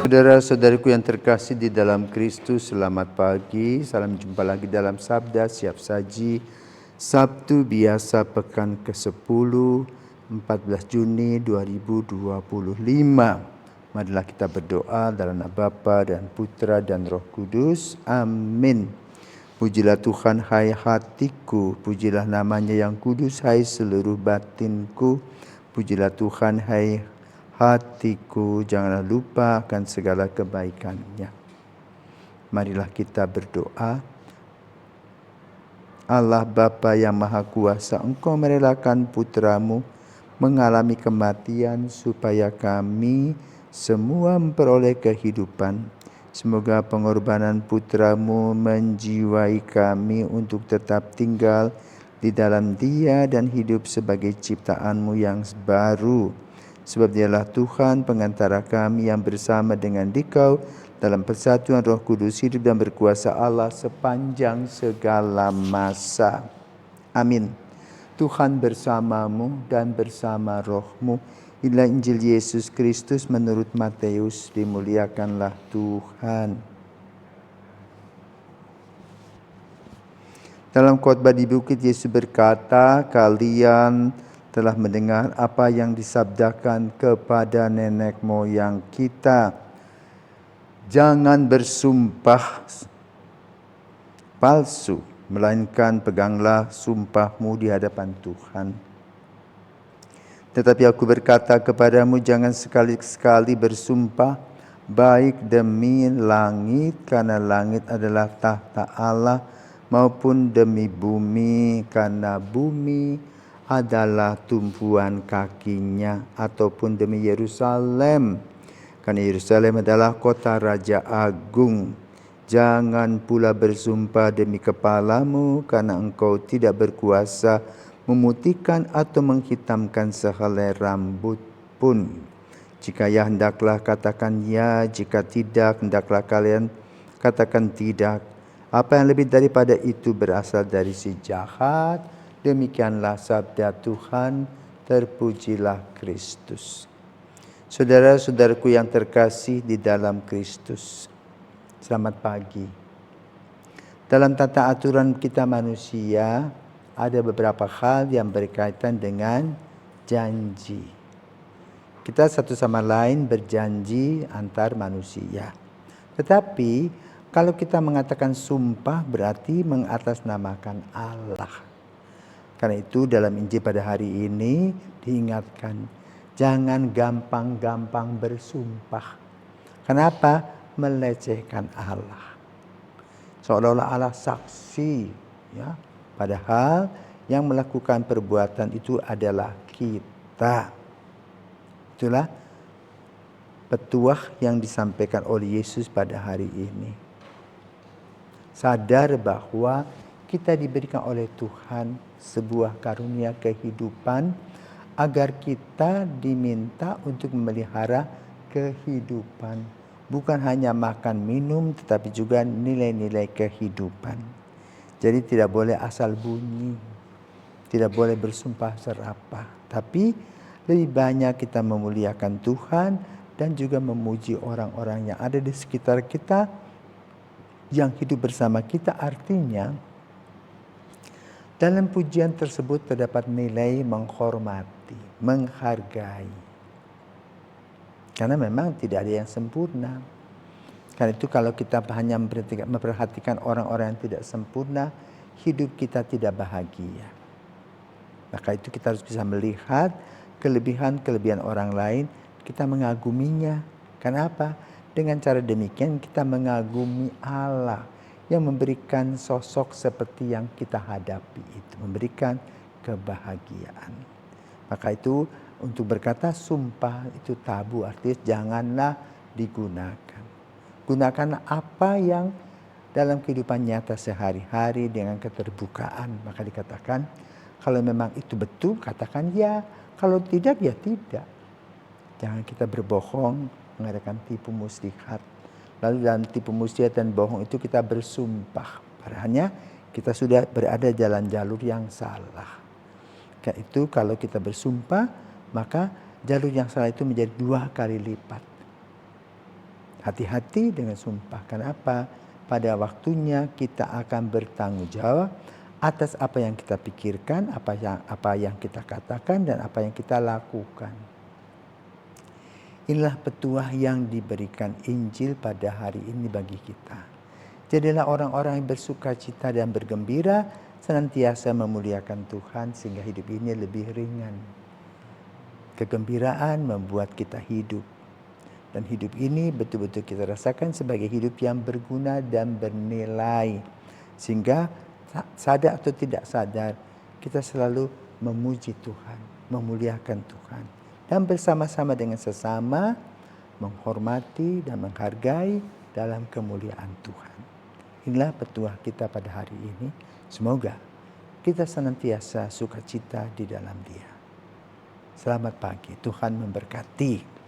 Saudara-saudariku yang terkasih di dalam Kristus, selamat pagi. Salam jumpa lagi dalam Sabda Siap Saji Sabtu Biasa Pekan ke-10 14 Juni 2025. Marilah kita berdoa dalam nama Bapa dan Putra dan Roh Kudus. Amin. Pujilah Tuhan hai hatiku, pujilah namanya yang kudus hai seluruh batinku. Pujilah Tuhan hai hatiku, janganlah lupa akan segala kebaikannya. Marilah kita berdoa. Allah Bapa yang Maha Kuasa, Engkau merelakan putramu mengalami kematian supaya kami semua memperoleh kehidupan. Semoga pengorbanan putramu menjiwai kami untuk tetap tinggal di dalam Dia dan hidup sebagai ciptaanmu yang baru. Sebab dialah Tuhan pengantara kami yang bersama dengan Dikau dalam persatuan Roh Kudus hidup dan berkuasa Allah sepanjang segala masa. Amin. Tuhan bersamamu dan bersama rohmu. Inilah Injil Yesus Kristus menurut Matius. Dimuliakanlah Tuhan. Dalam khotbah di bukit, Yesus berkata, kalian telah mendengar apa yang disabdakan kepada nenek moyang kita. Jangan bersumpah palsu, melainkan peganglah sumpahmu di hadapan Tuhan. Tetapi aku berkata kepadamu, jangan sekali-sekali bersumpah baik demi langit, karena langit adalah tahta Allah, maupun demi bumi, karena bumi adalah tumpuan kakinya, ataupun demi Yerusalem, karena Yerusalem adalah kota Raja Agung. Jangan pula bersumpah demi kepalamu, karena engkau tidak berkuasa memutihkan atau menghitamkan sehelai rambut pun. Jika ya, hendaklah katakan ya, jika tidak, hendaklah kalian katakan tidak. Apa yang lebih daripada itu berasal dari si jahat. Demikianlah sabda Tuhan, terpujilah Kristus. Saudara-saudaraku yang terkasih di dalam Kristus, selamat pagi. Dalam tata aturan kita manusia, ada beberapa hal yang berkaitan dengan janji. Kita satu sama lain berjanji antar manusia. Tetapi kalau kita mengatakan sumpah berarti mengatasnamakan Allah. Karena itu dalam Injil pada hari ini diingatkan, jangan gampang-gampang bersumpah. Kenapa? Melecehkan Allah. Seolah-olah Allah saksi, ya. Padahal yang melakukan perbuatan itu adalah kita. Itulah petuah yang disampaikan oleh Yesus pada hari ini. Sadar bahwa kita diberikan oleh Tuhan sebuah karunia kehidupan, agar kita diminta untuk memelihara kehidupan. Bukan hanya makan minum, tetapi juga nilai-nilai kehidupan. Jadi tidak boleh asal bunyi, tidak boleh bersumpah serapah. Tapi lebih banyak kita memuliakan Tuhan dan juga memuji orang-orang yang ada di sekitar kita, yang hidup bersama kita. Artinya dalam pujian tersebut terdapat nilai menghormati, menghargai. Karena memang tidak ada yang sempurna. Karena itu kalau kita hanya memperhatikan orang-orang yang tidak sempurna, hidup kita tidak bahagia. Maka itu kita harus bisa melihat kelebihan-kelebihan orang lain, kita mengaguminya. Kenapa? Dengan cara demikian kita mengagumi Allah yang memberikan sosok seperti yang kita hadapi itu, memberikan kebahagiaan. Maka itu untuk berkata sumpah itu tabu, artinya janganlah digunakan. Gunakanlah apa yang dalam kehidupan nyata sehari-hari dengan keterbukaan. Maka dikatakan kalau memang itu betul katakan ya, kalau tidak ya tidak. Jangan kita berbohong, mengadakan tipu muslihat. Lalu dalam tipu muslihat dan bohong itu kita bersumpah. Padahalnya kita sudah berada dalam jalur yang salah. Karena itu kalau kita bersumpah, maka jalur yang salah itu menjadi 2 kali lipat. hati-hati dengan sumpah. Kenapa? Pada waktunya kita akan bertanggung jawab atas apa yang kita pikirkan, apa yang kita katakan, dan apa yang kita lakukan. Inilah petuah yang diberikan Injil pada hari ini bagi kita. Jadilah orang-orang yang bersukacita dan bergembira, senantiasa memuliakan Tuhan sehingga hidup ini lebih ringan. Kegembiraan membuat kita hidup. Dan hidup ini betul-betul kita rasakan sebagai hidup yang berguna dan bernilai. Sehingga sadar atau tidak sadar, kita selalu memuji Tuhan, memuliakan Tuhan. Dan bersama-sama dengan sesama, menghormati dan menghargai dalam kemuliaan Tuhan. Inilah petuah kita pada hari ini. Semoga kita senantiasa sukacita di dalam Dia. Selamat pagi, Tuhan memberkati.